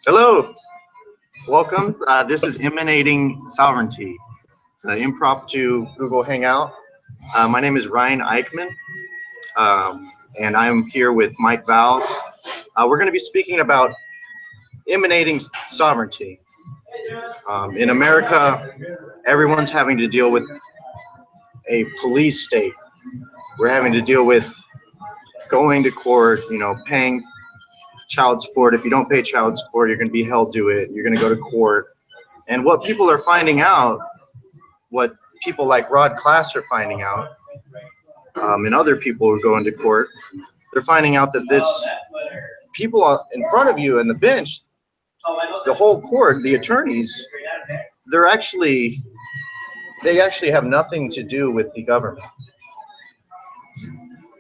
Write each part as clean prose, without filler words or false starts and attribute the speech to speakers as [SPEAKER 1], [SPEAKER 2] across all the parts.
[SPEAKER 1] Hello, welcome. This is Emanating Sovereignty. It's an impromptu Google Hangout. My name is Ryne Eichman, and I'm here with Mike Vowels. We're going to be speaking about emanating sovereignty. In America, everyone's having to deal with a police state. We're having to deal with going to court, paying child support. If you don't pay child support, you're going to be held to it. You're going to go to court. And what people are finding out, what people like Rod Class are finding out, and other people who go into court, they're finding out that this people in front of you in the bench, the whole court, the attorneys, they actually have nothing to do with the government.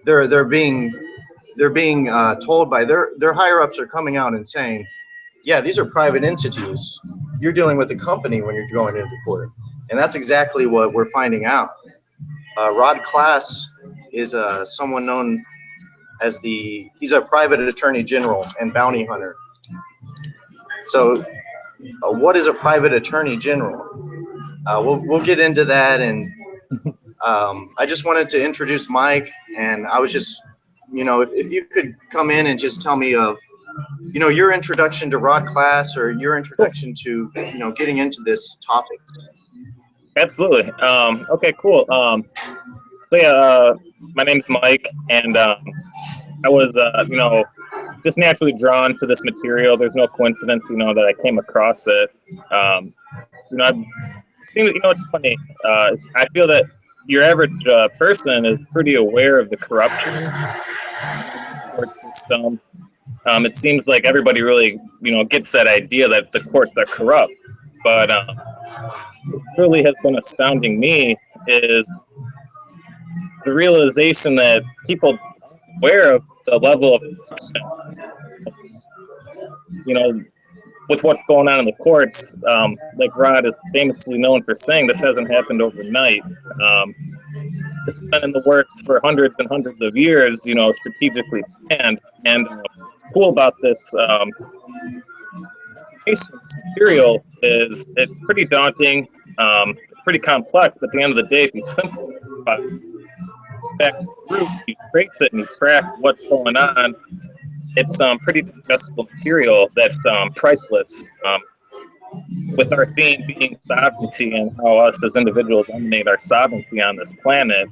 [SPEAKER 1] They're being told by their higher ups are coming out and saying, yeah, these are private entities. You're dealing with a company when you're going into court. And that's exactly what we're finding out. Rod Class is someone known as he's a private attorney general and bounty hunter. So what is a private attorney general? We'll get into that. And I just wanted to introduce Mike, and I was just, if you could come in and just tell me of, your introduction to Rod Class, or your introduction to, getting into this topic.
[SPEAKER 2] Absolutely. Okay, cool. So yeah, my name's Mike, and I was, just naturally drawn to this material. There's no coincidence, that I came across it. I've seen it. It's funny. I feel that your average person is pretty aware of the corruption in the court system. It seems like everybody really, gets that idea that the courts are corrupt. But what really has been astounding me is the realization that people are aware of the level of corruption. With what's going on in the courts, like Rod is famously known for saying, this hasn't happened overnight. It's been in the works for hundreds and hundreds of years, strategically planned. And what's cool about this material is it's pretty daunting, pretty complex, but at the end of the day, if you simplify back to the roots, you trace it and you track what's going on, it's pretty digestible material that's priceless. With our theme being sovereignty and how us as individuals emanate our sovereignty on this planet,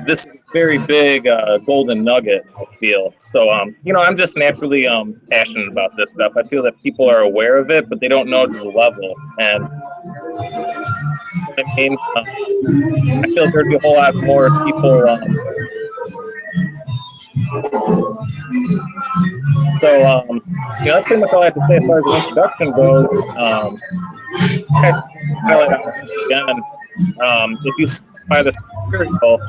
[SPEAKER 2] this is a very big golden nugget, I feel. So, I'm just naturally passionate about this stuff. I feel that people are aware of it, but they don't know to the level. And I feel there'd be a whole lot more people. That's pretty much all I have to say as far as the introduction goes. Highlight on this again. If you buy this material,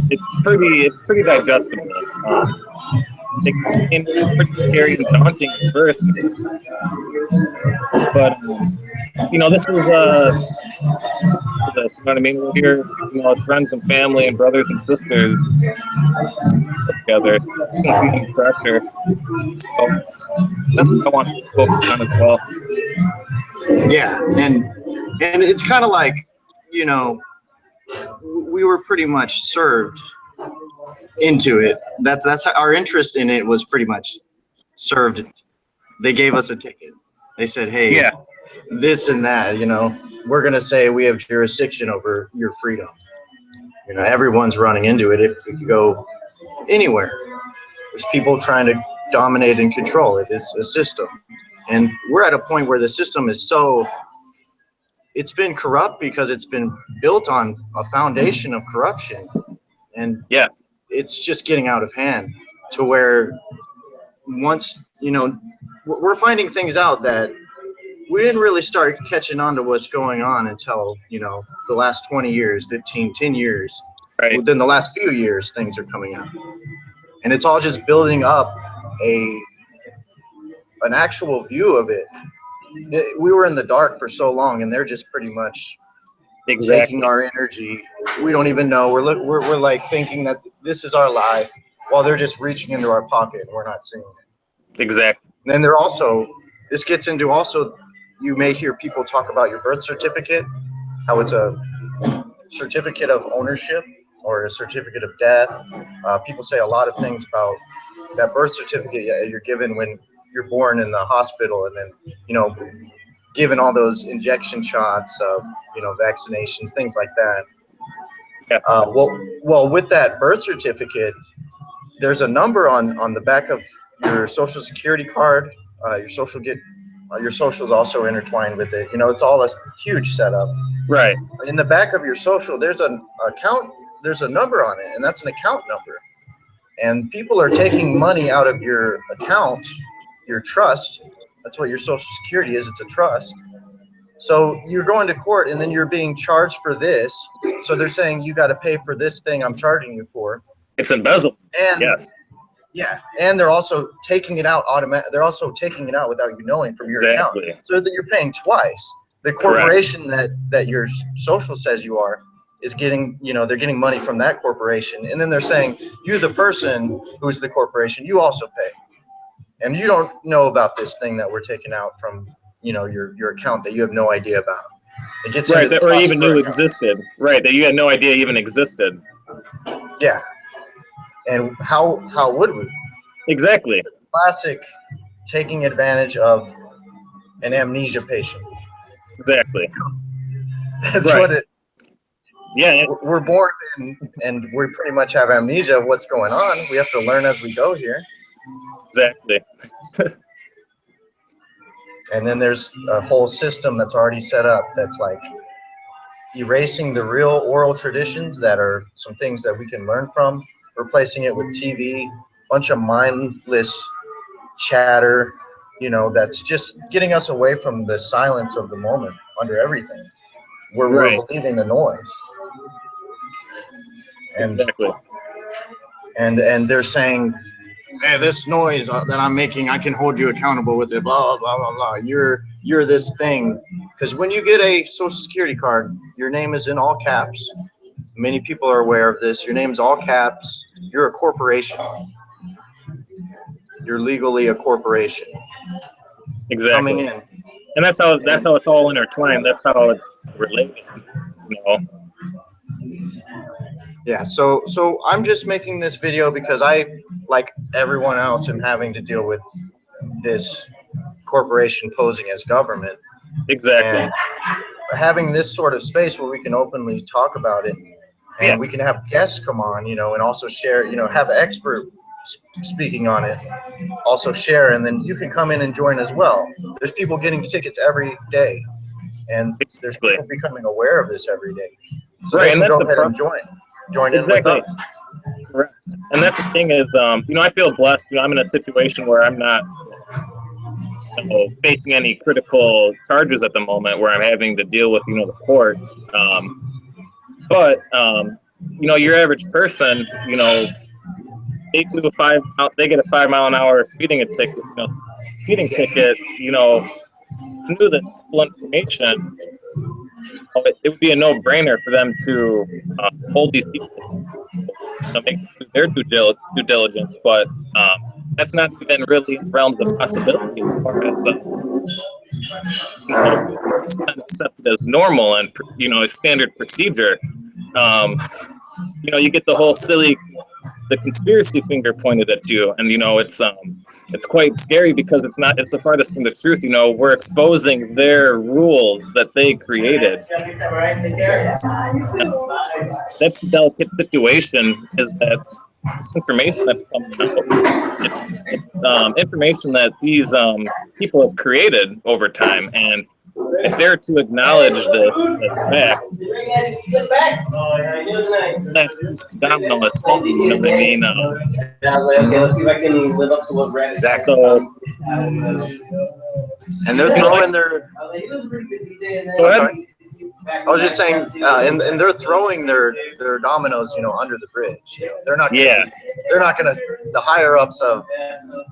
[SPEAKER 2] it's pretty digestible. It can be pretty scary and daunting at first, but this is this. You know what I mean? We're here, as friends and family and brothers and sisters together. It's not any pressure. So that's what I want to focus on as well.
[SPEAKER 1] Yeah, and it's kind of like, we were pretty much served into it. That's how our interest in it was pretty much served. They gave us a ticket. They said, hey,
[SPEAKER 2] yeah,
[SPEAKER 1] this and that, we're going to say we have jurisdiction over your freedom. Everyone's running into it. If you go anywhere, there's people trying to dominate and control it. It's a system. And we're at a point where the system is it's been corrupt because it's been built on a foundation of corruption. And
[SPEAKER 2] yeah,
[SPEAKER 1] it's just getting out of hand to where once, we're finding things out that we didn't really start catching on to what's going on until, the last 20 years, 15, 10 years.
[SPEAKER 2] Right.
[SPEAKER 1] Within the last few years, things are coming out. And it's all just building up an actual view of it. We were in the dark for so long, and they're just pretty much taking our energy. We don't even know. We're like thinking that this is our life, while they're just reaching into our pocket and we're not seeing it.
[SPEAKER 2] Exactly.
[SPEAKER 1] And then this gets into also, you may hear people talk about your birth certificate, how it's a certificate of ownership or a certificate of death. People say a lot of things about that birth certificate you're given when you're born in the hospital, and then, given all those injection shots, vaccinations, things like that.
[SPEAKER 2] Yeah.
[SPEAKER 1] Well, with that birth certificate, there's a number on the back of your social security card. Your social is also intertwined with it. It's all a huge setup.
[SPEAKER 2] Right.
[SPEAKER 1] In the back of your social, there's a number on it, and that's an account number. And people are taking money out of your account, your trust. That's what your social security is. It's a trust. So you're going to court, and then you're being charged for this. So they're saying you got to pay for this thing I'm charging you for.
[SPEAKER 2] It's embezzlement.
[SPEAKER 1] And
[SPEAKER 2] yes.
[SPEAKER 1] Yeah, and they're also taking it out They're also taking it out without you knowing from your account, so that you're paying twice. The corporation that your social says you are is getting, they're getting money from that corporation, and then they're saying you, the person who's the corporation, you also pay, and you don't know about this thing that we're taking out from, your account that you have no idea about. It gets
[SPEAKER 2] right,
[SPEAKER 1] into
[SPEAKER 2] that or even knew existed. Right, that you had no idea even existed.
[SPEAKER 1] Yeah. And how would we?
[SPEAKER 2] Exactly.
[SPEAKER 1] Classic taking advantage of an amnesia patient.
[SPEAKER 2] Exactly.
[SPEAKER 1] That's what it.
[SPEAKER 2] Yeah.
[SPEAKER 1] We're born and we pretty much have amnesia of what's going on. We have to learn as we go here.
[SPEAKER 2] Exactly.
[SPEAKER 1] And then there's a whole system that's already set up that's like erasing the real oral traditions that are some things that we can learn from, replacing it with TV, bunch of mindless chatter, that's just getting us away from the silence of the moment under everything. We're believing the noise. And,
[SPEAKER 2] exactly.
[SPEAKER 1] And they're saying, hey, this noise that I'm making, I can hold you accountable with it, blah, blah, blah, blah. You're this thing. Because when you get a social security card, your name is in all caps. Many people are aware of this. Your name's all caps. You're a corporation. You're legally a corporation.
[SPEAKER 2] Exactly.
[SPEAKER 1] Coming in.
[SPEAKER 2] And that's how it's all intertwined. That's how it's related.
[SPEAKER 1] Yeah, so I'm just making this video because I, like everyone else, am having to deal with this corporation posing as government.
[SPEAKER 2] Exactly.
[SPEAKER 1] And having this sort of space where we can openly talk about it, and we can have guests come on, and also share, have an expert speaking on it, also share, and then you can come in and join as well. There's people getting tickets every day, and there's people becoming aware of this every day. So they can go ahead and join in with us.
[SPEAKER 2] Correct. And that's the thing is, I feel blessed. I'm in a situation where I'm not facing any critical charges at the moment, where I'm having to deal with, the court. But your average person, they get a 5 mile an hour speeding ticket. Speeding ticket. Knew that simple information. It would be a no-brainer for them to hold these people, make their due diligence, but that's not even really in the realms of possibility as far as it's not accepted as normal and it's standard procedure. You get the whole the conspiracy finger pointed at you, and it's quite scary because it's the farthest from the truth. We're exposing their rules that they created. That's the delicate situation, is that this information that's coming out, it's information that these people have created over time, and if they're to acknowledge this as fact, that's domino is falling, you know what I mean?
[SPEAKER 3] Let's see if I can live up to what Brad said.
[SPEAKER 2] So,
[SPEAKER 1] and they're throwing their.
[SPEAKER 2] Go ahead.
[SPEAKER 1] I was just saying, and they're throwing their dominoes, under the bridge. They're not. They're not going to. The higher ups of,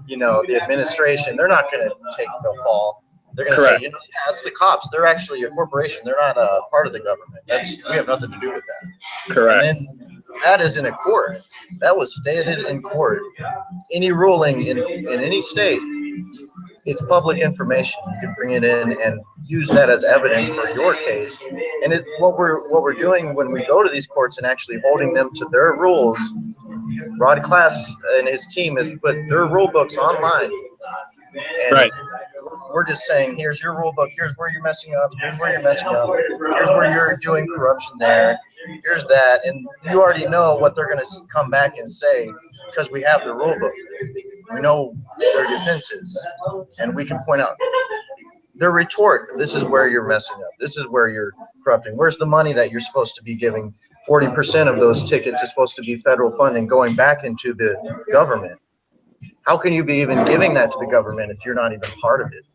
[SPEAKER 1] the administration, they're not going to take the fall. They're going to say, yeah, it's the cops. They're actually a corporation. They're not a part of the government. We have nothing to do with that.
[SPEAKER 2] Correct.
[SPEAKER 1] And then that is in a court. That was stated in court. Any ruling in any state it's public information. You can bring it in and use that as evidence for your case. And what we're doing when we go to these courts and actually holding them to their rules. Rod Class and his team have put their rule books online. And
[SPEAKER 2] Right.
[SPEAKER 1] we're just saying, here's your rule book, here's where you're messing up, here's where you're messing up, here's where you're doing corruption there, here's that, and you already know what they're going to come back and say because we have the rule book. We know their defenses, and we can point out their retort. This is where you're messing up. This is where you're corrupting. Where's the money that you're supposed to be giving? 40% of those tickets is supposed to be federal funding going back into the government. How can you be even giving that to the government if you're not even part of it?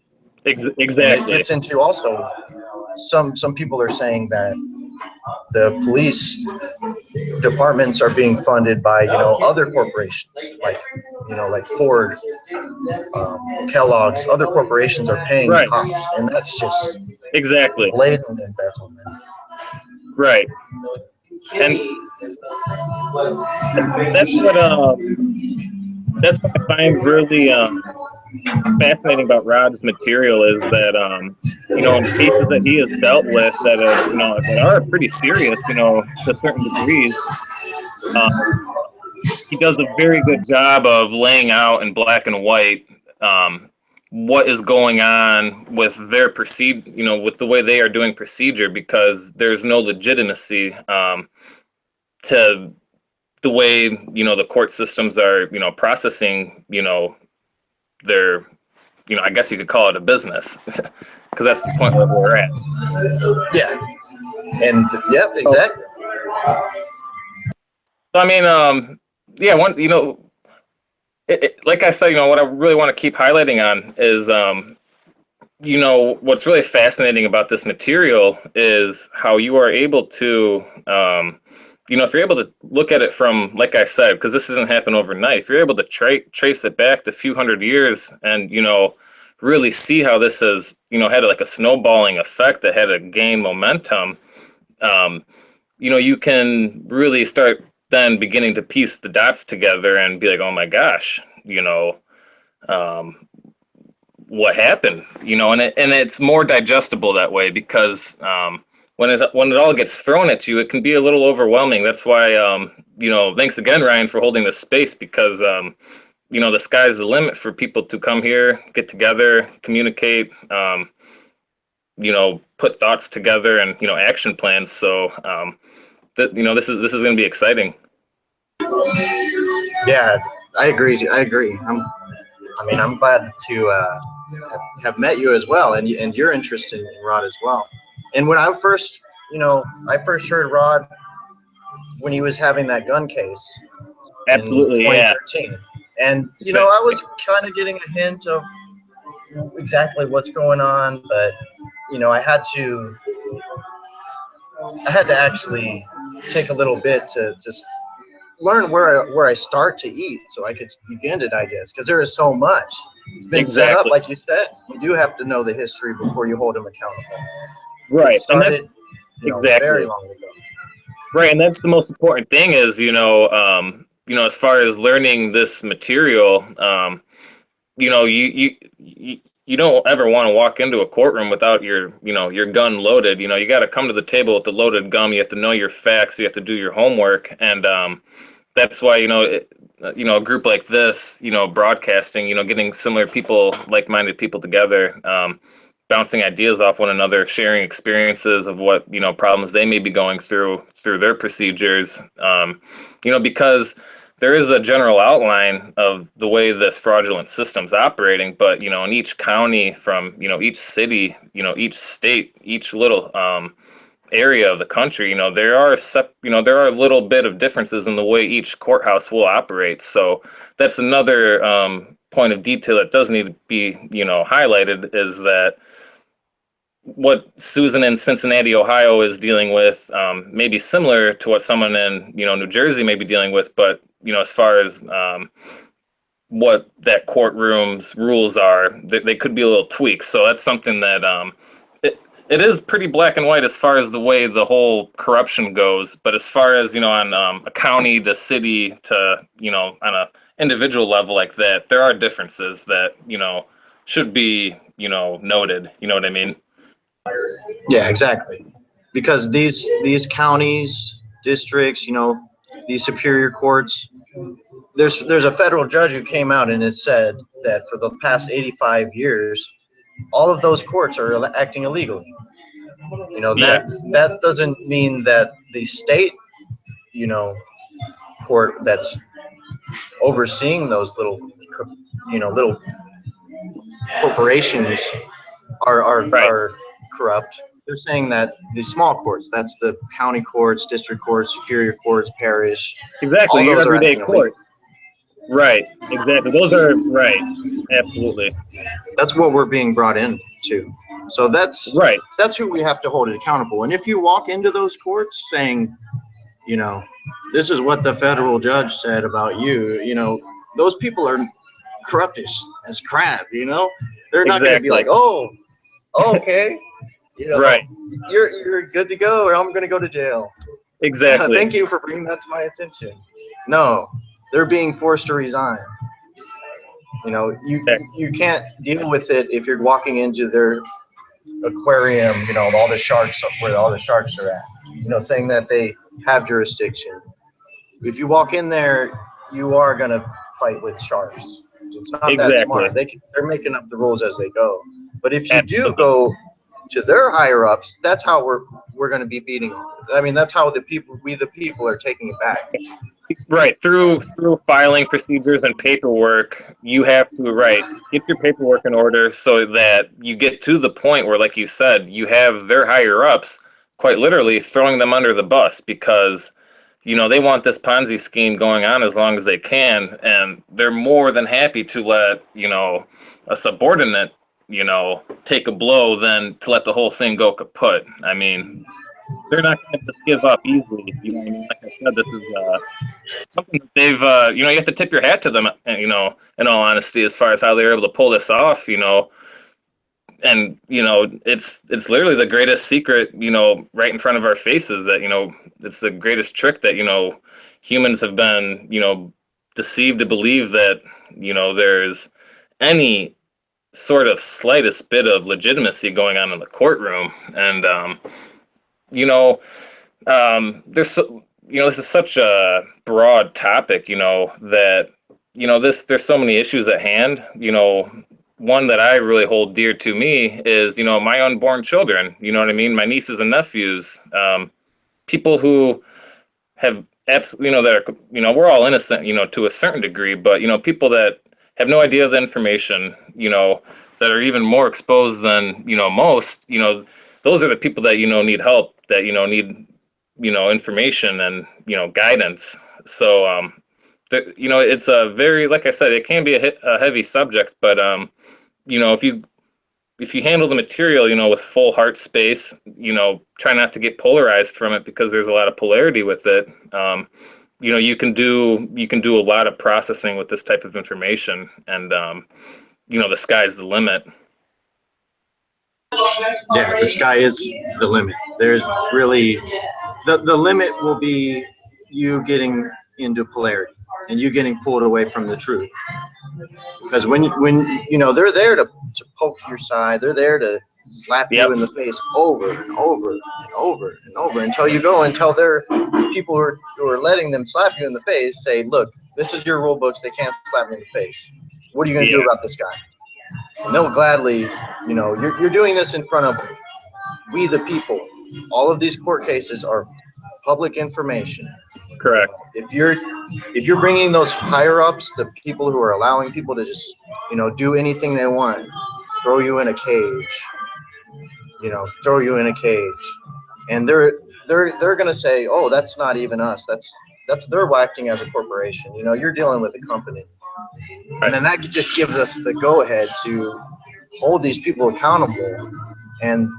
[SPEAKER 2] Exactly.
[SPEAKER 1] And it gets into also some people are saying that the police departments are being funded by other corporations like Ford, Kellogg's. Other corporations are paying
[SPEAKER 2] Right.
[SPEAKER 1] cops, and that's just
[SPEAKER 2] Exactly.
[SPEAKER 1] blatant embezzlement.
[SPEAKER 2] Right. And that's what I find really fascinating about Rod's material is that in cases that he has dealt with that that are pretty serious, to certain degrees, he does a very good job of laying out in black and white what is going on with their with the way they are doing procedure, because there's no legitimacy to the way the court systems are processing their I guess you could call it a business because that's the point where we're at.
[SPEAKER 1] Yeah, and yep, exactly.
[SPEAKER 2] So I mean, yeah, like I said, what I really want to keep highlighting on is what's really fascinating about this material is how you are able to if you're able to look at it from, like I said, because this doesn't happen overnight, if you're able to trace it back to a few hundred years and, really see how this has, had like a snowballing effect that had to gain momentum, you can really start then beginning to piece the dots together and be like, oh my gosh, what happened, and it's more digestible that way because, when it all gets thrown at you, it can be a little overwhelming. That's why, thanks again, Ryan, for holding this space because, the sky's the limit for people to come here, get together, communicate, put thoughts together and, action plans. So, this is going to be exciting.
[SPEAKER 1] Yeah, I agree. I'm glad to have met you as well, and you're interested in Rod as well. And when I first heard Rod when he was having that gun case.
[SPEAKER 2] Absolutely,
[SPEAKER 1] in 2013. Yeah. And I was kind of getting a hint of exactly what's going on, but I had to actually take a little bit to just learn where I start to eat, so I could begin to digest, because there is so much. It's been set up, like you said. You do have to know the history before you hold them accountable.
[SPEAKER 2] Right.
[SPEAKER 1] It started very long ago.
[SPEAKER 2] Right, and that's the most important thing is, as far as learning this material, you don't ever want to walk into a courtroom without your gun loaded. You got to come to the table with the loaded gun. You have to know your facts. You have to do your homework, and that's why a group like this, broadcasting, getting similar people, like-minded people together, bouncing ideas off one another, sharing experiences of what problems they may be going through their procedures, because there is a general outline of the way this fraudulent system's operating, but in each county, from each city, each state, each little area of the country, there are a little bit of differences in the way each courthouse will operate. So that's another point of detail that does need to be highlighted, is that what Susan in Cincinnati, Ohio is dealing with may be similar to what someone in New Jersey may be dealing with, but as far as what that courtroom's rules are, they could be a little tweaks. So that's something that it is pretty black and white as far as the way the whole corruption goes. But as far as on a county to city to on a individual level like that, there are differences that, should be, noted. You know what I mean?
[SPEAKER 1] Yeah, exactly. Because these counties, districts, these superior courts, there's a federal judge who came out and has said that for the past 85 years, all of those courts are acting illegally.
[SPEAKER 2] Yeah.
[SPEAKER 1] That doesn't mean that the state, court that's overseeing those little corporations
[SPEAKER 2] Right.
[SPEAKER 1] are corrupt. They're saying that the small courts, that's the county courts, district courts, superior courts, parish,
[SPEAKER 2] Exactly.
[SPEAKER 1] all
[SPEAKER 2] Your
[SPEAKER 1] those are
[SPEAKER 2] everyday
[SPEAKER 1] acting illegal.
[SPEAKER 2] court. Right. Exactly. Those are right. Absolutely.
[SPEAKER 1] That's what we're being brought in to. So
[SPEAKER 2] Right.
[SPEAKER 1] that's who we have to hold it accountable. And if you walk into those courts saying, this is what the federal judge said about you, those people are corrupt as crap, They're not going to be like,
[SPEAKER 2] Exactly.
[SPEAKER 1] oh, okay,
[SPEAKER 2] Right.
[SPEAKER 1] you're good to go, or I'm going to go to jail.
[SPEAKER 2] Exactly.
[SPEAKER 1] Thank you for bringing that to my attention. No, they're being forced to resign. You can't deal with it if you're walking into their aquarium, all the sharks, where all the sharks are at, saying that they have jurisdiction. If you walk in there, you are going to fight with sharks. It's not that
[SPEAKER 2] Exactly.
[SPEAKER 1] smart. They're making up the rules as they go. But if you do
[SPEAKER 2] Absolutely.
[SPEAKER 1] go to their higher ups, that's how we're going to be beating them. I mean, that's how we the people are taking it back.
[SPEAKER 2] Right. Through filing procedures and paperwork, you have to get your paperwork in order so that you get to the point where, like you said, you have their higher ups quite literally throwing them under the bus because they want this Ponzi scheme going on as long as they can, and they're more than happy to let a subordinate take a blow than to let the whole thing go kaput. I mean, they're not going to just give up easily. You know what I mean? Like I said, this is something that they've, you have to tip your hat to them, in all honesty, as far as how they were able to pull this off, and, it's literally the greatest secret, right in front of our faces that, it's the greatest trick that, humans have been, deceived to believe that, there's any sort of slightest bit of legitimacy going on in the courtroom. And, there's this is such a broad topic, that there's so many issues at hand. One that I really hold dear to me is my unborn children. You know what I mean? My nieces and nephews, people who have absolutely that are we're all innocent to a certain degree, but people that have no idea of the information, that are even more exposed than most, those are the people that need help, that need information and guidance. So it's a very, like I said, it can be a heavy subject, but if you handle the material with full heart space, try not to get polarized from it, because there's a lot of polarity with it. You can do a lot of processing with this type of information, and the sky's the limit.
[SPEAKER 1] Yeah, the sky is the limit. There's really the limit will be you getting into polarity and you getting pulled away from the truth. Because when they're there to poke your side, they're there to slap you in the face over and over and over and over until you go and tell their people who are letting them slap you in the face, say, look, this is your rule books, they can't slap me in the face. What are you going to do about this guy? And they'll gladly, you're doing this in front of we the people. All of these court cases are public information.
[SPEAKER 2] Correct.
[SPEAKER 1] If you're bringing those higher ups, the people who are allowing people to just do anything they want, throw you in a cage, and they're gonna say, oh, that's not even us. That's they're acting as a corporation. You're dealing with a company, and then that just gives us the go ahead to hold these people accountable, and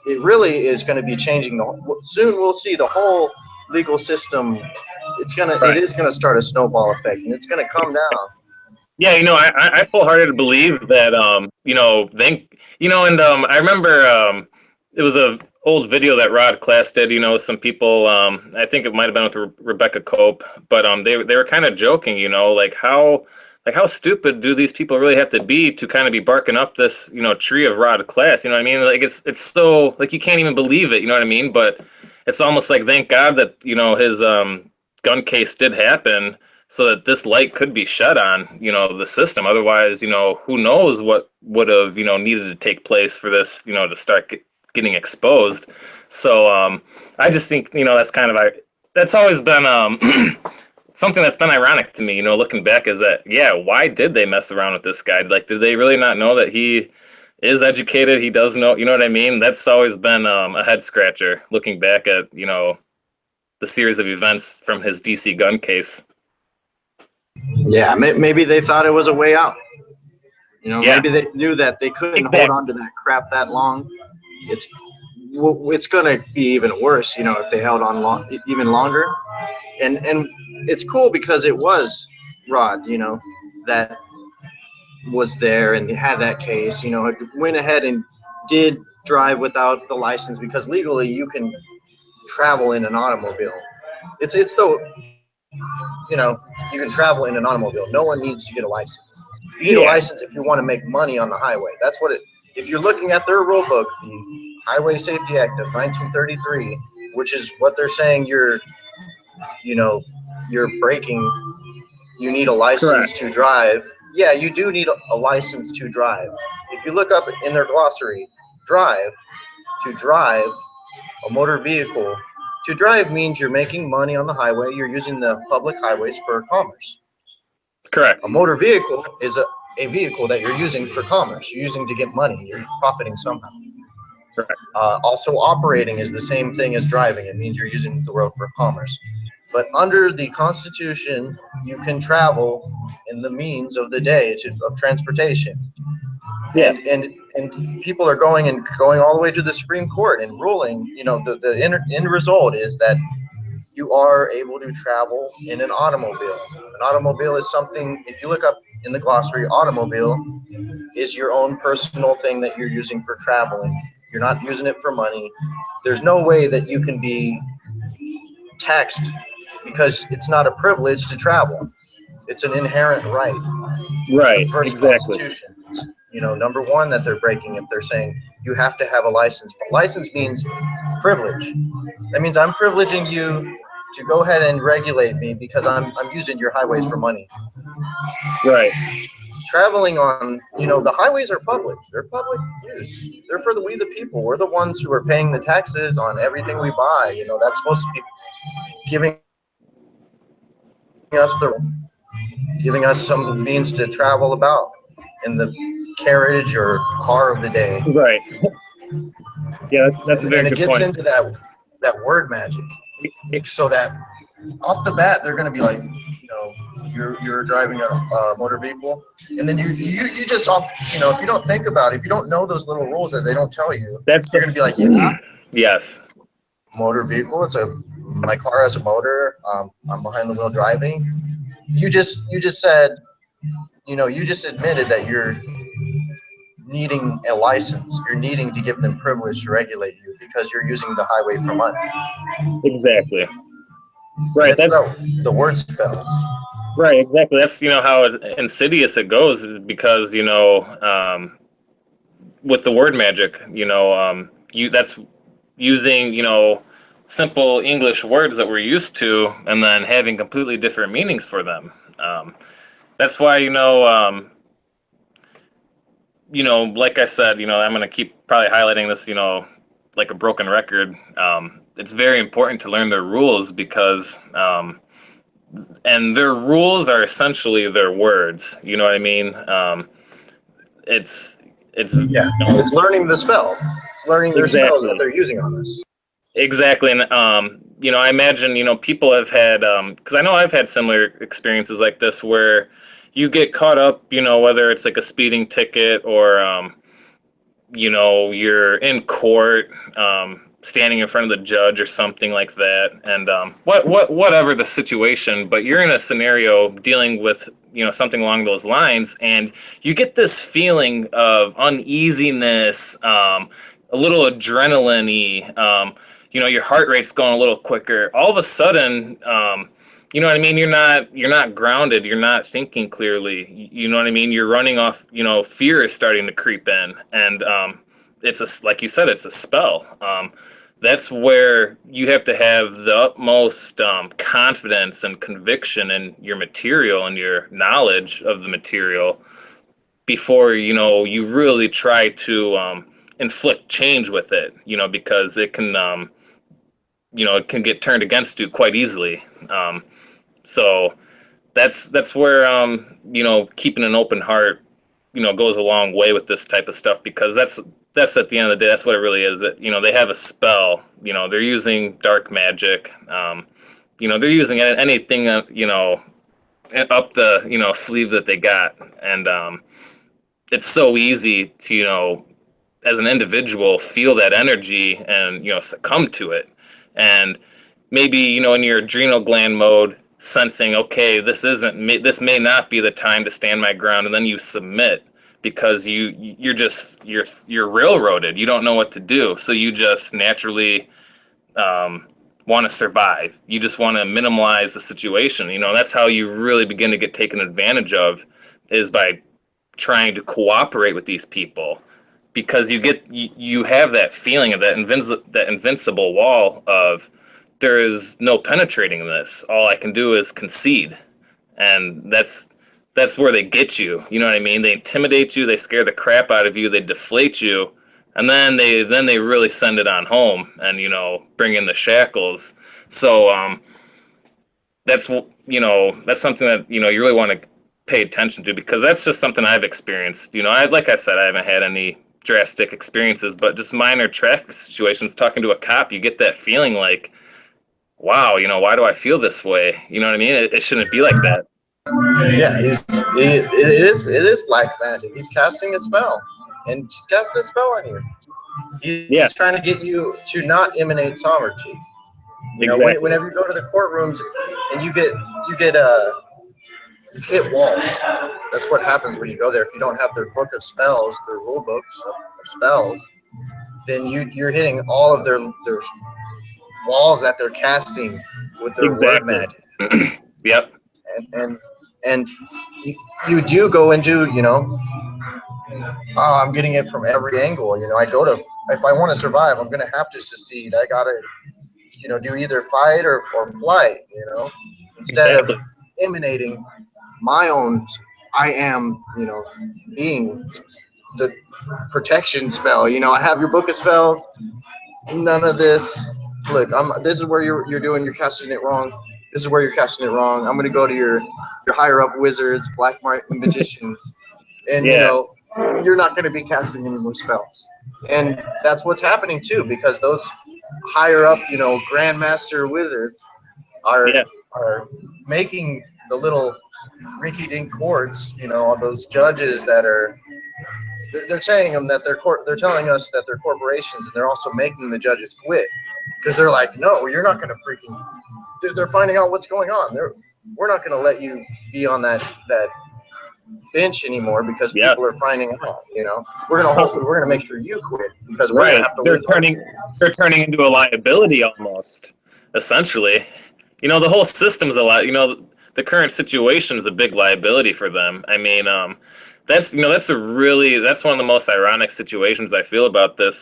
[SPEAKER 1] it really is going to be changing soon we'll see the whole legal system. It is gonna start a snowball effect, and it's gonna come down.
[SPEAKER 2] Yeah, I full-heartedly believe that, and I remember, it was a old video that Rod Class did, some people, I think it might have been with Rebecca Cope, but they were kind of joking, like how stupid do these people really have to be to kind of be barking up this, tree of Rod Class, you know what I mean? Like it's so, like, you can't even believe it, you know what I mean? But it's almost like, thank God that, his gun case did happen, so that this light could be shed on, the system. Otherwise, who knows what would have, needed to take place for this, to start getting exposed. So I just think, that's kind of, that's always been something that's been ironic to me, looking back, is that, yeah, why did they mess around with this guy? Like, did they really not know that he is educated? He does know, you know what I mean? That's always been a head scratcher, looking back at, the series of events from his DC gun case.
[SPEAKER 1] Yeah, maybe they thought it was a way out.
[SPEAKER 2] Yeah.
[SPEAKER 1] Maybe they knew that they couldn't hold on to that crap that long. It's gonna be even worse, if they held on even longer. And it's cool because it was Rod, that was there and had that case. Went ahead and did drive without the license, because legally you can travel in an automobile. It's the you can travel in an automobile. No one needs to get a license. You need a license if you want to make money on the highway. That's what it. If you're looking at their rule book, the Highway Safety Act of 1933, which is what they're saying you're breaking, you need a license to drive. Yeah, you do need a license to drive. If you look up in their glossary, to drive a motor vehicle. To drive means you're making money on the highway. You're using the public highways for commerce.
[SPEAKER 2] Correct.
[SPEAKER 1] A motor vehicle is a vehicle that you're using for commerce. You're using to get money. You're profiting somehow.
[SPEAKER 2] Correct.
[SPEAKER 1] Also, operating is the same thing as driving. It means you're using the road for commerce. But under the Constitution, you can travel in the means of the day of transportation. Yeah. And people are going all the way to the Supreme Court and ruling. The end result is that you are able to travel in an automobile. An automobile is something, if you look up in the glossary, automobile is your own personal thing that you're using for traveling. You're not using it for money. There's no way that you can be taxed, because it's not a privilege to travel. It's an inherent right.
[SPEAKER 2] Right.
[SPEAKER 1] It's the first Constitution. Number one that they're breaking if they're saying you have to have a license. But license means privilege. That means I'm privileging you to go ahead and regulate me because I'm using your highways for money.
[SPEAKER 2] Right.
[SPEAKER 1] Traveling on, the highways are public. They're public use. They're for we the people. We're the ones who are paying the taxes on everything we buy. That's supposed to be giving us some means to travel about in the carriage or car of the day.
[SPEAKER 2] Right. Yeah, that's a very
[SPEAKER 1] good point. And it gets into that word magic. So that off the bat, they're going to be like, you're driving a motor vehicle, and then you just if you don't think about it, if you don't know those little rules that they don't tell you, you're going to be like, yeah,
[SPEAKER 2] yes,
[SPEAKER 1] motor vehicle. My car has a motor. I'm behind the wheel driving. You just said, you just admitted that you're needing a license. You're needing to give them privilege to regulate you because you're using the highway for money.
[SPEAKER 2] Exactly. Right.
[SPEAKER 1] That's the word spell.
[SPEAKER 2] Right. Exactly. That's how insidious it goes, because with the word magic, that's using simple English words that we're used to, and then having completely different meanings for them. That's why like I said, I'm going to keep probably highlighting this, like a broken record. It's very important to learn their rules, because and their rules are essentially their words. You know what I mean? It's
[SPEAKER 1] it's learning the spell. It's learning their spells that they're using on us.
[SPEAKER 2] Exactly. And I imagine people have had, because I know I've had similar experiences like this, where you get caught up, whether it's like a speeding ticket or you're in court, standing in front of the judge or something like that, and whatever the situation, but you're in a scenario dealing with something along those lines, and you get this feeling of uneasiness, a little adrenaline-y, you know, your heart rate's going a little quicker. All of a sudden, you know what I mean? You're not grounded. You're not thinking clearly. You know what I mean? You're running off, you know, fear is starting to creep in. And like you said, it's a spell. That's where you have to have the utmost confidence and conviction in your material and your knowledge of the material before, you know, you really try to inflict change with it, you know, because it can, you know, it can get turned against you quite easily. So that's where, you know, keeping an open heart, you know, goes a long way with this type of stuff, because that's at the end of the day, that's what it really is. That, you know, they have a spell, you know, they're using dark magic, you know, they're using anything, you know, up the, you know, sleeve that they got. And it's so easy to, you know, as an individual, feel that energy and, you know, succumb to it. And maybe, you know, in your adrenal gland mode, sensing, okay, this may not be the time to stand my ground, and then you submit because you're railroaded. You don't know what to do, so you just naturally want to survive. You just want to minimize the situation. You know, that's how you really begin to get taken advantage of, is by trying to cooperate with these people, because you have that feeling of that invincible wall of, there is no penetrating this. All I can do is concede. And that's where they get you. You know what I mean? They intimidate you, they scare the crap out of you, they deflate you, and then they really send it on home and, you know, bring in the shackles. So that's, you know, that's something that, you know, you really want to pay attention to, because that's just something I've experienced. You know, like I said, I haven't had any drastic experiences, but just minor traffic situations, talking to a cop, you get that feeling like, wow, you know, why do I feel this way? You know what I mean? It shouldn't be like that.
[SPEAKER 1] Yeah, it is black magic. He's casting a spell, and he's casting a spell on you. He's trying to get you to not emanate sovereignty. You know,
[SPEAKER 2] exactly.
[SPEAKER 1] Whenever you go to the courtrooms and you hit walls. That's what happens when you go there. If you don't have their book of spells, their rule books of spells, then you're hitting all of their walls that they're casting with their word magic.
[SPEAKER 2] Yep.
[SPEAKER 1] And you do go into, you know, I'm getting it from every angle. You know, if I want to survive, I'm going to have to succeed. I got to, you know, do either fight or flight, you know, instead of emanating my own, I am, you know, being the protection spell. You know, I have your book of spells. None of this. Look, this is where you're casting it wrong. This is where you're casting it wrong. I'm going to go to your higher up wizards, black magicians, and you know, you're not going to be casting any more spells. And that's what's happening too, because those higher up, you know, grandmaster wizards are making the little rinky-dink courts, you know, those judges that are, they're saying them that they're telling us that they're corporations, and they're also making the judges quit, because they're like, no, you're not going to freaking, they're finding out what's going on. We're not going to let you be on that bench anymore, because people are finding out, you know, we're going to make sure you quit, because we're going to have to
[SPEAKER 2] they're turning into a liability almost, essentially. You know, the whole system's you know, the current situation is a big liability for them. I mean, that's, you know, that's one of the most ironic situations I feel about this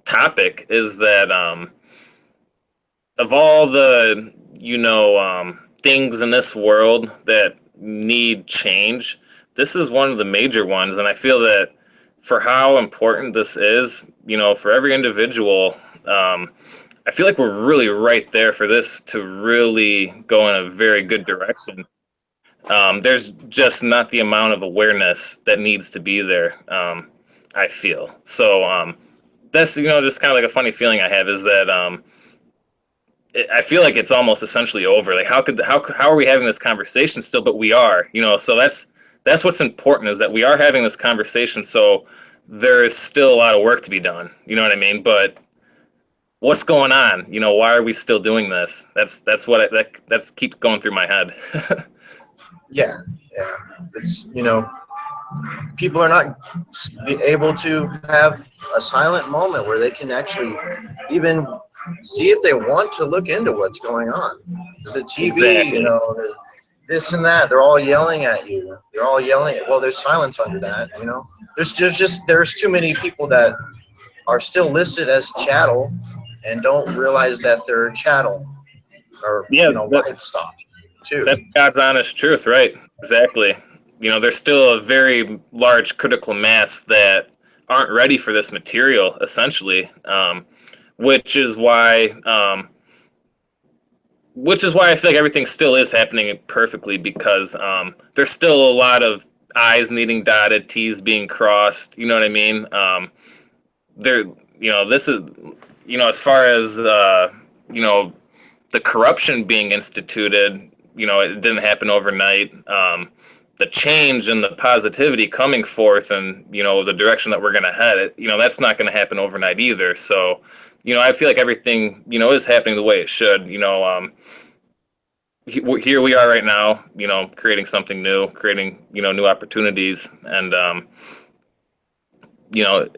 [SPEAKER 2] topic, is that of all the, you know, things in this world that need change, this is one of the major ones. And I feel that for how important this is, you know, for every individual, I feel like we're really right there for this to really go in a very good direction. There's just not the amount of awareness that needs to be there, I feel. So that's, you know, just kind of like a funny feeling I have, is that I feel like it's almost essentially over. Like, how are we having this conversation still? But we are, you know, so that's what's important, is that we are having this conversation. So there is still a lot of work to be done. You know what I mean? But what's going on? You know, why are we still doing this? That's what that keeps going through my head.
[SPEAKER 1] Yeah. It's, you know, people are not able to have a silent moment where they can actually even see if they want to look into what's going on. The TV,
[SPEAKER 2] Exactly.
[SPEAKER 1] you know, this and that, they're all yelling at you. They're all yelling at, well, there's silence under that, you know. There's too many people that are still listed as chattel and don't realize that they're chattel or,
[SPEAKER 2] Yeah,
[SPEAKER 1] you know, livestock too.
[SPEAKER 2] that's God's honest truth, right? Exactly. You know, there's still a very large critical mass that aren't ready for this material, essentially, which is why I feel like everything still is happening perfectly, because there's still a lot of I's needing dotted, T's being crossed. You know what I mean? There, you know, this is, you know, as far as you know, the corruption being instituted, you know, it didn't happen overnight. The change and the positivity coming forth, and you know, the direction that we're going to head, you know, that's not going to happen overnight either. So, you know, I feel like everything, you know, is happening the way it should. You know, here we are right now, you know, creating something new, creating, you know, new opportunities, and you know,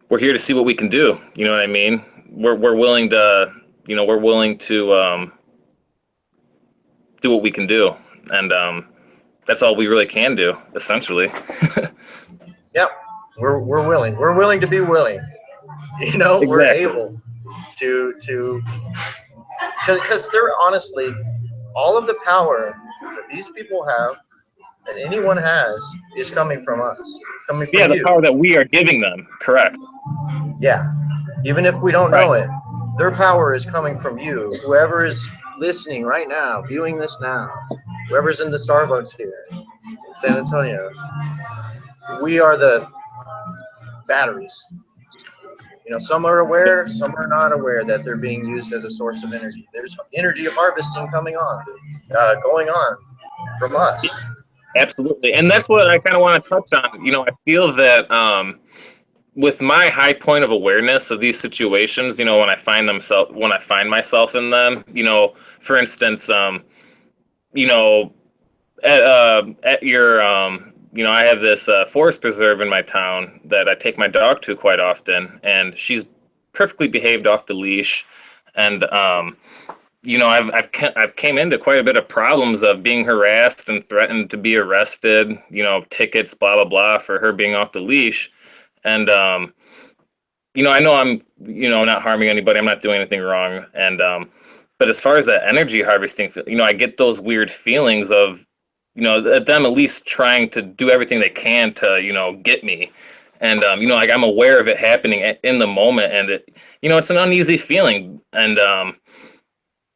[SPEAKER 2] we're here to see what we can do. You know what I mean? We're willing to, you know, we're willing to do what we can do, and that's all we really can do, essentially.
[SPEAKER 1] Yep, we're willing. We're willing to be willing. You know, we're
[SPEAKER 2] Exactly.
[SPEAKER 1] able to because they're honestly all of the power that these people have that anyone has is coming from us, coming
[SPEAKER 2] Yeah,
[SPEAKER 1] from
[SPEAKER 2] the
[SPEAKER 1] you.
[SPEAKER 2] power that we are giving them. Correct.
[SPEAKER 1] Yeah, even if we don't
[SPEAKER 2] Right.
[SPEAKER 1] know it, their power is coming from you. Whoever is listening right now, viewing this now, whoever's in the Starbucks here in San Antonio, we are the batteries. You know, some are aware, some are not aware that they're being used as a source of energy. There's energy harvesting going on from us.
[SPEAKER 2] Absolutely, and that's what I kind of want to touch on. You know, I feel that with my high point of awareness of these situations, you know, when I find myself in them, you know, for instance, you know, at your you know, I have this forest preserve in my town that I take my dog to quite often, and she's perfectly behaved off the leash, and you know, I've came into quite a bit of problems of being harassed and threatened to be arrested, you know, tickets, blah blah blah, for her being off the leash, and you know, I know I'm, you know, not harming anybody, I'm not doing anything wrong, and but as far as that energy harvesting, you know, I get those weird feelings of, you know, them at least trying to do everything they can to, you know, get me, and you know, like I'm aware of it happening in the moment, and it, you know, it's an uneasy feeling, and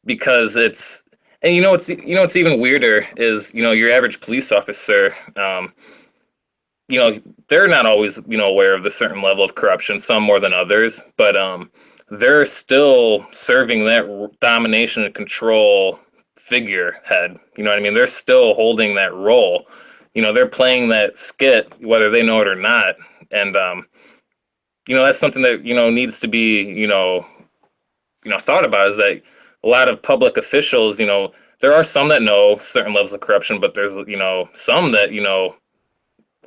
[SPEAKER 2] because it's, and you know, it's even weirder is, you know, your average police officer, you know, they're not always, you know, aware of the certain level of corruption, some more than others, but they're still serving that domination and control figurehead. You know what I mean? They're still holding that role. You know, they're playing that skit, whether they know it or not. And you know, that's something that, you know, needs to be, you know, thought about, is that a lot of public officials, you know, there are some that know certain levels of corruption, but there's, you know, some that, you know,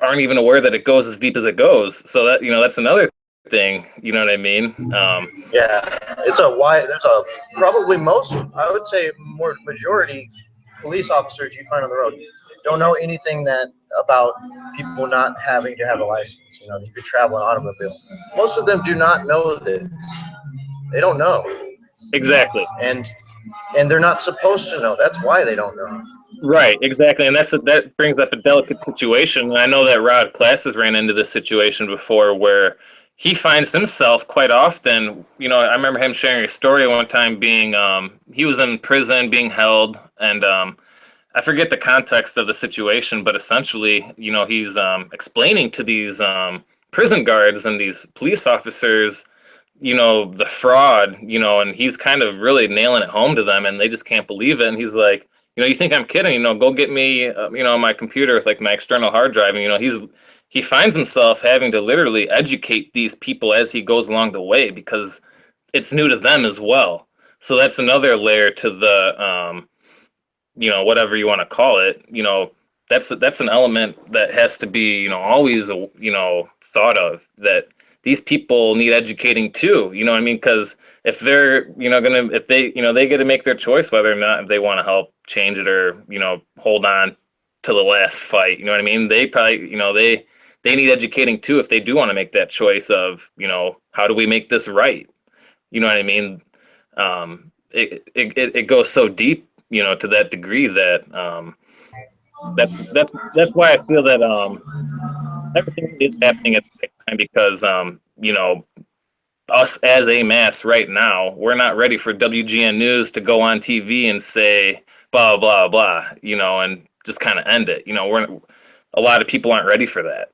[SPEAKER 2] aren't even aware that it goes as deep as it goes. So that, you know, that's another thing. You know what I mean?
[SPEAKER 1] Yeah, it's a wide. There's a probably most. I would say more majority police officers you find on the road don't know anything that about people not having to have a license. You know, you could travel in an automobile. Most of them do not know this. They don't know,
[SPEAKER 2] Exactly.
[SPEAKER 1] and they're not supposed to know. That's why they don't know.
[SPEAKER 2] Right, exactly, and that brings up a delicate situation. And I know that Rod Class has ran into this situation before, where he finds himself quite often. You know, I remember him sharing a story one time, being he was in prison, being held, and I forget the context of the situation, but essentially, you know, he's explaining to these prison guards and these police officers, you know, the fraud, you know, and he's kind of really nailing it home to them, and they just can't believe it. And he's like, you know, you think I'm kidding? You know, go get me, you know, my computer with like my external hard drive. And, you know, he finds himself having to literally educate these people as he goes along the way, because it's new to them as well. So that's another layer to the, you know, whatever you want to call it, you know, that's an element that has to be, you know, always, you know, thought of, that these people need educating too. You know what I mean? Because if they're, you know, if they, you know, they get to make their choice whether or not they want to help change it, or, you know, hold on to the last fight. You know what I mean? They probably, you know, they need educating too if they do want to make that choice of, you know, how do we make this right? You know what I mean? It goes so deep, you know, to that degree that that's why I feel that everything is happening at the right time, because you know, us as a mass right now, we're not ready for WGN News to go on TV and say blah blah blah, you know, and just kind of end it. You know, a lot of people aren't ready for that.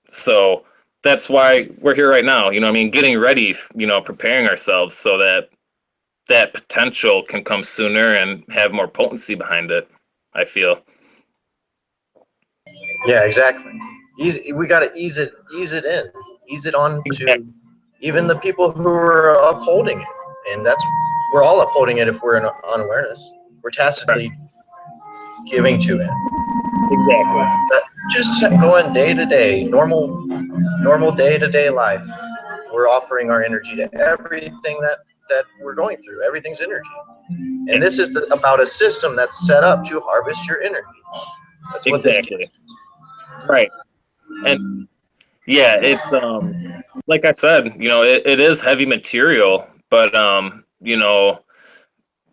[SPEAKER 2] So that's why we're here right now. You know what I mean? Getting ready, you know, preparing ourselves so that that potential can come sooner and have more potency behind it, I feel.
[SPEAKER 1] Yeah, exactly. We got to ease it in, ease it on to
[SPEAKER 2] Exactly.
[SPEAKER 1] even the people who are upholding it, and we're all upholding it if we're in unawareness. We're
[SPEAKER 2] Right.
[SPEAKER 1] tacitly giving to it.
[SPEAKER 2] Exactly.
[SPEAKER 1] That just going day to day, normal day to day life. We're offering our energy to everything that we're going through. Everything's energy, and this is about a system that's set up to harvest your energy. That's what this
[SPEAKER 2] Exactly.
[SPEAKER 1] gives.
[SPEAKER 2] Right. And yeah, it's like I said, you know, it is heavy material, but you know,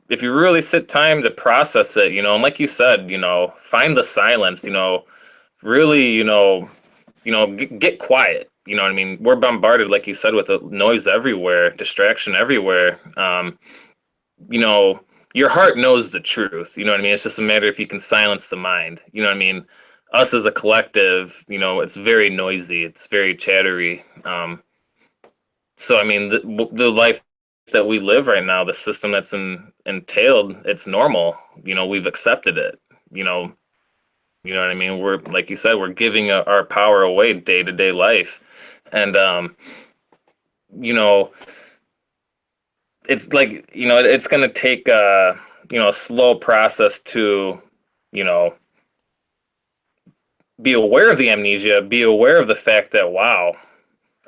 [SPEAKER 2] if you really sit time to process it, you know, and like you said, you know, find the silence, you know, really, get quiet. You know what I mean? We're bombarded, like you said, with the noise everywhere, distraction everywhere. You know, your heart knows the truth. You know what I mean? It's just a matter if you can silence the mind. You know what I mean? Us as a collective, you know, it's very noisy. It's very chattery. So I mean, the life that we live right now, the system that's entailed, it's normal. You know, we've accepted it. You know, you know what I mean? We're, like you said, we're giving our power away day to day life, and you know, it's like, you know, it's gonna take you know, a slow process to, you know, be aware of the amnesia, be aware of the fact that, wow,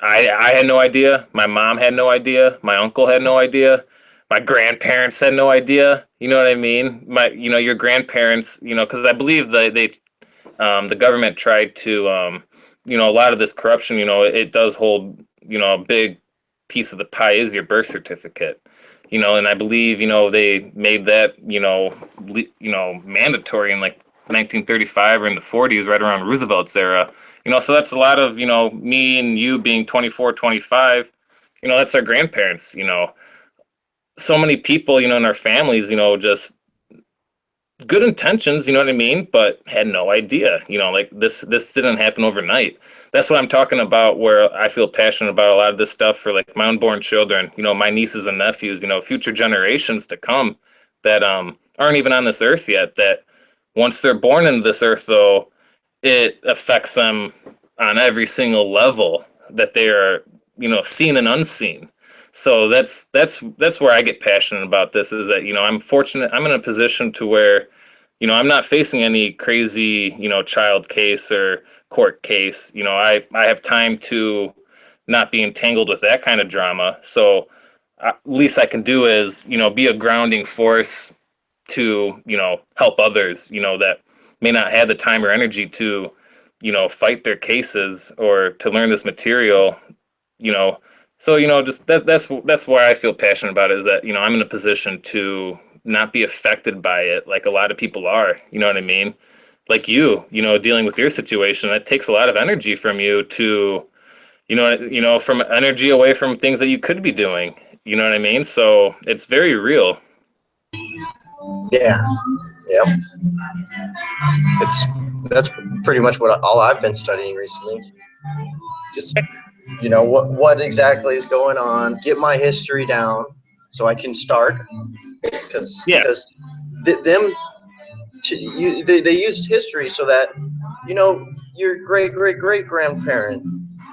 [SPEAKER 2] I had no idea. My mom had no idea. My uncle had no idea. My grandparents had no idea. You know what I mean? You know, your grandparents, you know, because I believe the government tried to, you know, a lot of this corruption, you know, it does hold, you know, a big piece of the pie is your birth certificate, you know, and I believe, you know, they made that, you know, mandatory in like 1935 or in the 40s, right around Roosevelt's era. You know, so that's a lot of, you know, me and you being 24, 25, you know, that's our grandparents, you know, so many people, you know, in our families, you know, just good intentions, you know what I mean, but had no idea. You know, like this didn't happen overnight. That's what I'm talking about, where I feel passionate about a lot of this stuff for like my unborn children, you know, my nieces and nephews, you know, future generations to come that aren't even on this earth yet, that once they're born into this earth though, it affects them on every single level that they are, you know, seen and unseen. So that's where I get passionate about this, is that, you know, I'm fortunate, I'm in a position to where, you know, I'm not facing any crazy, you know, child case or court case. You know, I have time to not be entangled with that kind of drama. So least I can do is, you know, be a grounding force to, you know, help others, you know, that may not have the time or energy to, you know, fight their cases or to learn this material, you know. So, you know, just that's why I feel passionate about it, is that, you know, I'm in a position to not be affected by it like a lot of people are, you know what I mean? Like you know, dealing with your situation, it takes a lot of energy from you to, you know, from energy away from things that you could be doing, you know what I mean? So it's very real.
[SPEAKER 1] Yeah, yeah. It's that's pretty much what all I've been studying recently. Just what exactly is going on. Get my history down so I can start because
[SPEAKER 2] Yeah.
[SPEAKER 1] them they used history so that your great grandparent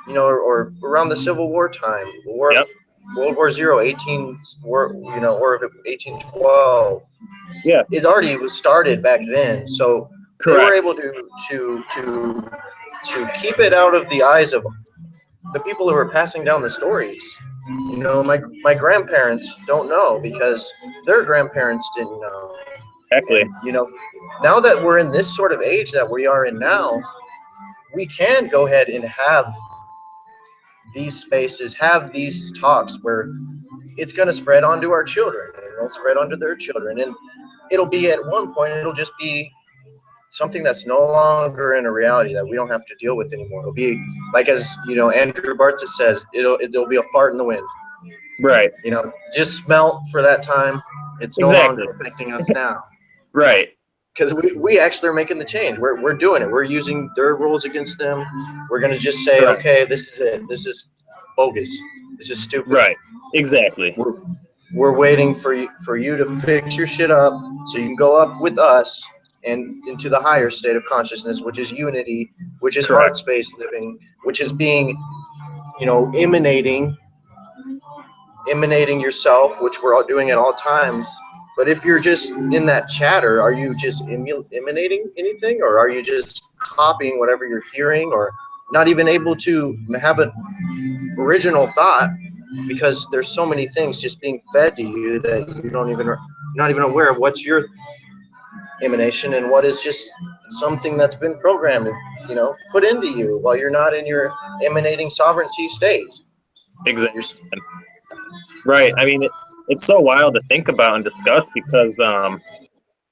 [SPEAKER 1] or around the Civil War time,
[SPEAKER 2] Yep.
[SPEAKER 1] World War Zero, 18 War of 1812.
[SPEAKER 2] Yeah.
[SPEAKER 1] It already was started back then. So they were
[SPEAKER 2] Correct.
[SPEAKER 1] able to keep it out of the eyes of the people who were passing down the stories. You know, my grandparents don't know because their grandparents didn't know.
[SPEAKER 2] Exactly.
[SPEAKER 1] And you know, now that we're in this sort of age that we are in now, we can go ahead and have these spaces, have these talks where it's going to spread onto our children, and it'll spread onto their children, and it'll be at one point, it'll just be something that's no longer in a reality that we don't have to deal with anymore. It'll be like, as you know, Andrew Bartz says, it'll be a fart in the wind.
[SPEAKER 2] Right.
[SPEAKER 1] You know, just smelt for that time. It's no
[SPEAKER 2] Exactly.
[SPEAKER 1] longer affecting us now.
[SPEAKER 2] Right.
[SPEAKER 1] Because we actually are making the change. We're doing it. We're using their rules against them. We're going to just say,
[SPEAKER 2] Correct.
[SPEAKER 1] okay, this is it. This is bogus. This is stupid.
[SPEAKER 2] Right. Exactly.
[SPEAKER 1] We're waiting for you to fix your shit up so you can go up with us and into the higher state of consciousness, which is unity, which is heart
[SPEAKER 2] Correct.
[SPEAKER 1] space living, which is being, you know, emanating yourself, which we're all doing at all times. But if you're just in that chatter, are you just emanating anything, or are you just copying whatever you're hearing, or not even able to have an original thought because there's so many things just being fed to you that you don't even, not even aware of what's your emanation and what is just something that's been programmed, you know, put into you while you're not in your emanating sovereignty state.
[SPEAKER 2] Exactly. Right. I mean, it's so wild to think about and discuss because,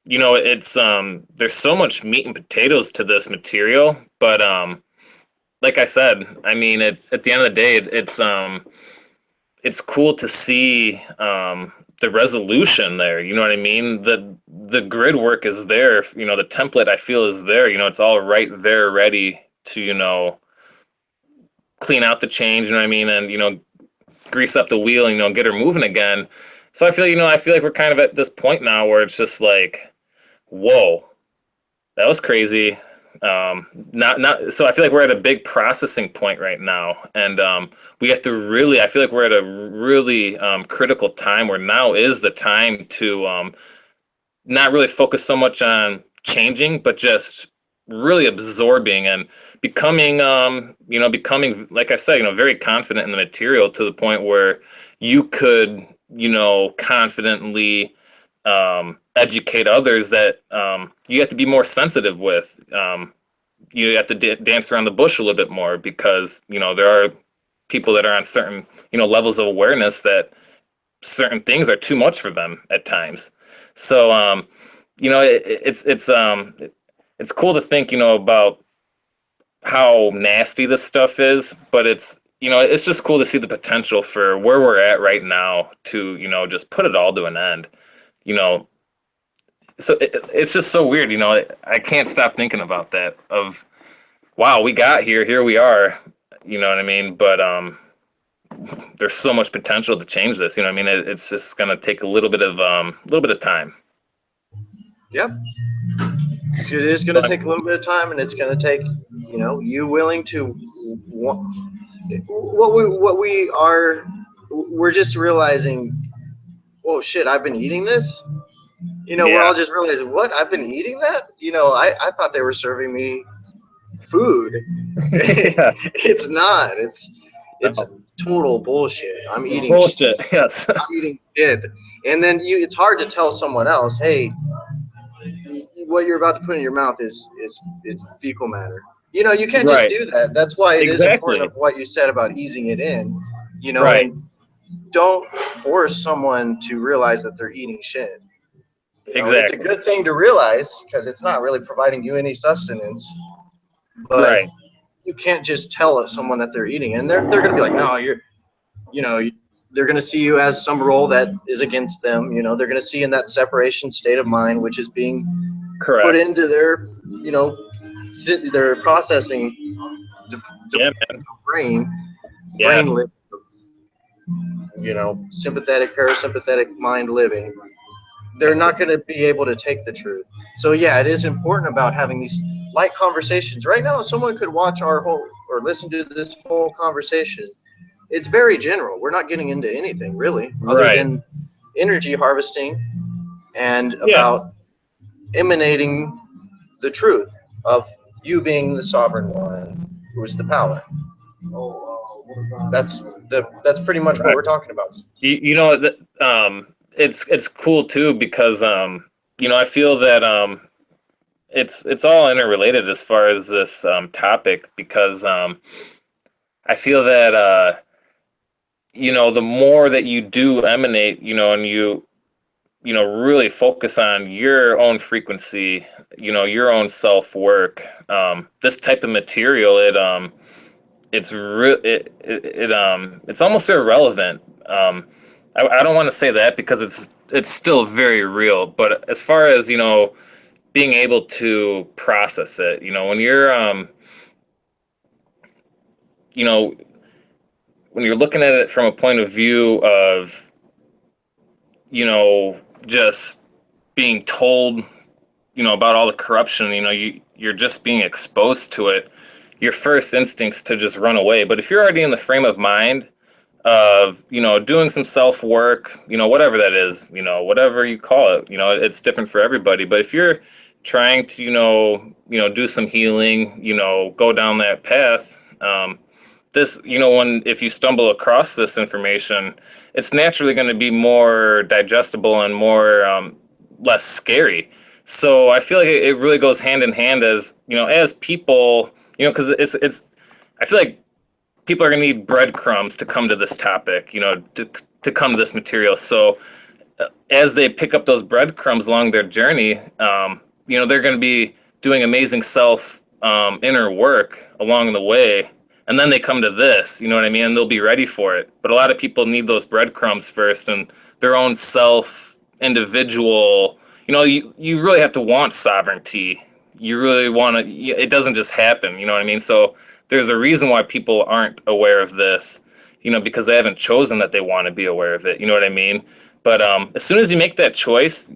[SPEAKER 2] you know, it's there's so much meat and potatoes to this material, but like I said, I mean, at the end of the day, it's cool to see the resolution there. You know what I mean? The grid work is there. You know, the template I feel is there. You know, it's all right there, ready to, you know, clean out the change. You know what I mean? And, you know, grease up the wheel and, you know, get her moving again. So I feel, you know, I feel like we're kind of at this point now where it's just like, whoa, that was crazy. Not so I feel like we're at a big processing point right now, and we have to really, I feel like we're at a really critical time where now is the time to not really focus so much on changing, but just really absorbing and becoming, you know, becoming, like I said, you know, very confident in the material to the point where you could, you know, confidently educate others that you have to be more sensitive with. You have to dance around the bush a little bit more because, you know, there are people that are on certain, you know, levels of awareness that certain things are too much for them at times. So, you know, it's cool to think, you know, about how nasty this stuff is, but it's, you know, it's just cool to see the potential for where we're at right now to, you know, just put it all to an end, you know. So it's just so weird, you know. I can't stop thinking about that. Of wow, we got here we are, you know what I mean. But there's so much potential to change this, you know what I mean. It's just gonna take a little bit of time.
[SPEAKER 1] Yep. It is going to take a little bit of time, and it's going to take, you know, you willing to what we are. We're just realizing, oh shit, I've been eating this. You know, we're
[SPEAKER 2] Yeah.
[SPEAKER 1] all just realizing, what, I've been eating that. You know, I thought they were serving me food.
[SPEAKER 2] Yeah.
[SPEAKER 1] It's not. It's
[SPEAKER 2] No.
[SPEAKER 1] total bullshit. I'm eating
[SPEAKER 2] Bullshit. Yes.
[SPEAKER 1] I'm eating shit. And then it's hard to tell someone else, hey, what you're about to put in your mouth is fecal matter. You know, you can't just
[SPEAKER 2] Right.
[SPEAKER 1] do that. That's why it is important
[SPEAKER 2] Exactly.
[SPEAKER 1] of what you said about easing it in. You know,
[SPEAKER 2] Right.
[SPEAKER 1] and don't force someone to realize that they're eating shit. You know, it's a
[SPEAKER 2] Exactly.
[SPEAKER 1] good thing to realize because it's not really providing you any sustenance. But
[SPEAKER 2] Right.
[SPEAKER 1] you can't just tell someone that they're eating, and they're gonna be like, no, you know, they're gonna see you as some role that is against them. You know, they're gonna see in that separation state of mind, which is being put
[SPEAKER 2] Correct.
[SPEAKER 1] into their, you know, their processing,
[SPEAKER 2] Yeah, man.
[SPEAKER 1] brain,
[SPEAKER 2] Yeah.
[SPEAKER 1] you know, sympathetic, parasympathetic mind living. They're
[SPEAKER 2] Exactly.
[SPEAKER 1] not going to be able to take the truth. So yeah, it is important about having these light conversations. Right now, someone could watch our whole or listen to this whole conversation. It's very general. We're not getting into anything really, other
[SPEAKER 2] Right.
[SPEAKER 1] than energy harvesting and
[SPEAKER 2] Yeah.
[SPEAKER 1] about emanating the truth of you being the sovereign one who is the power. That's pretty much what we're talking about.
[SPEAKER 2] You know, it's cool too because you know, I feel that it's all interrelated as far as this topic because I feel that you know, the more that you do emanate, you know, and you know, really focus on your own frequency, you know, your own self work. This type of material, it's almost irrelevant. I don't want to say that because it's still very real. But as far as, you know, being able to process it, you know, when you're you know, when you're looking at it from a point of view of, you know, just being told, you know, about all the corruption, you know, you're just being exposed to it, your first instinct's to just run away. But if you're already in the frame of mind of, you know, doing some self work, you know, whatever that is, you know, whatever you call it, you know, it's different for everybody. But if you're trying to, you know, do some healing, you know, go down that path, this, you know, if you stumble across this information, it's naturally going to be more digestible and more less scary. So I feel like it really goes hand in hand as, you know, as people, you know, because I feel like people are going to need breadcrumbs to come to this topic, you know, to come to this material. So as they pick up those breadcrumbs along their journey, you know, they're going to be doing amazing self inner work along the way. And then they come to this, you know what I mean? And they'll be ready for it. But a lot of people need those breadcrumbs first and their own self individual, you know, you really have to want sovereignty. You really want to, it doesn't just happen, you know what I mean? So there's a reason why people aren't aware of this, you know, because they haven't chosen that they want to be aware of it, you know what I mean? But as soon as you make that choice,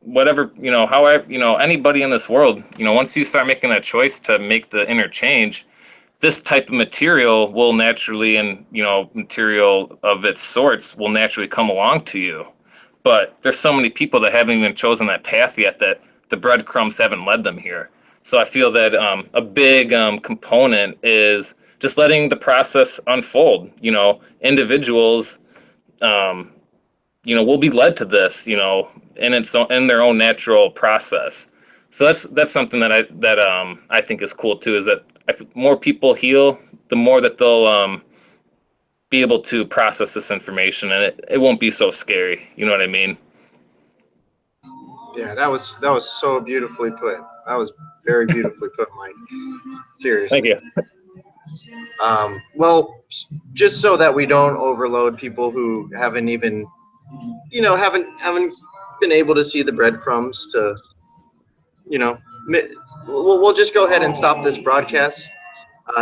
[SPEAKER 2] whatever, you know, however, you know, anybody in this world, you know, once you start making that choice to make the inner change, this type of material will naturally, and, you know, material of its sorts will naturally come along to you. But there's so many people that haven't even chosen that path yet that the breadcrumbs haven't led them here. So I feel that a big component is just letting the process unfold. You know, individuals, you know, will be led to this, you know, in their own natural process. So that's something that I think is cool too. Is that if more people heal, the more that they'll be able to process this information, and it won't be so scary. You know what I mean?
[SPEAKER 1] Yeah, that was so beautifully put. That was very beautifully put, Mike. Seriously.
[SPEAKER 2] Thank you.
[SPEAKER 1] Well, just so that we don't overload people who haven't even, you know, haven't been able to see the breadcrumbs to, you know, we'll just go ahead and stop this broadcast.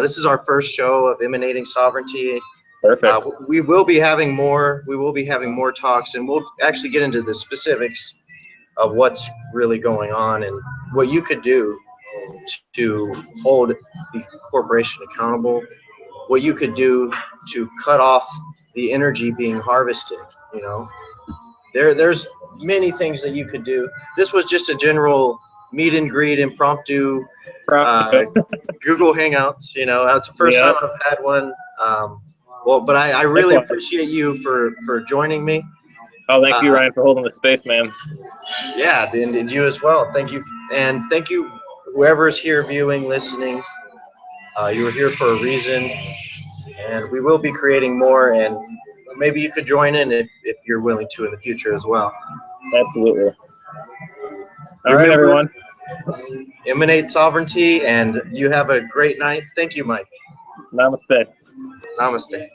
[SPEAKER 1] This is our first show of Emanating Sovereignty.
[SPEAKER 2] Perfect.
[SPEAKER 1] We will be having more. We will be having more talks, and we'll actually get into the specifics of what's really going on and what you could do to hold the corporation accountable, what you could do to cut off the energy being harvested. You know, there's many things that you could do. This was just a general meet and greet, impromptu Google Hangouts. You know, that's the first time I've had one. Well, but I really appreciate you for joining me.
[SPEAKER 2] Oh, thank you, Ryan, for holding the space, man.
[SPEAKER 1] Yeah, and you as well. Thank you, and thank you, whoever's here viewing, listening. You were here for a reason, and we will be creating more, and maybe you could join in if you're willing to in the future as well.
[SPEAKER 2] Absolutely. All right, everyone.
[SPEAKER 1] Emanate sovereignty, and you have a great night. Thank you, Mike.
[SPEAKER 2] Namaste.
[SPEAKER 1] Namaste.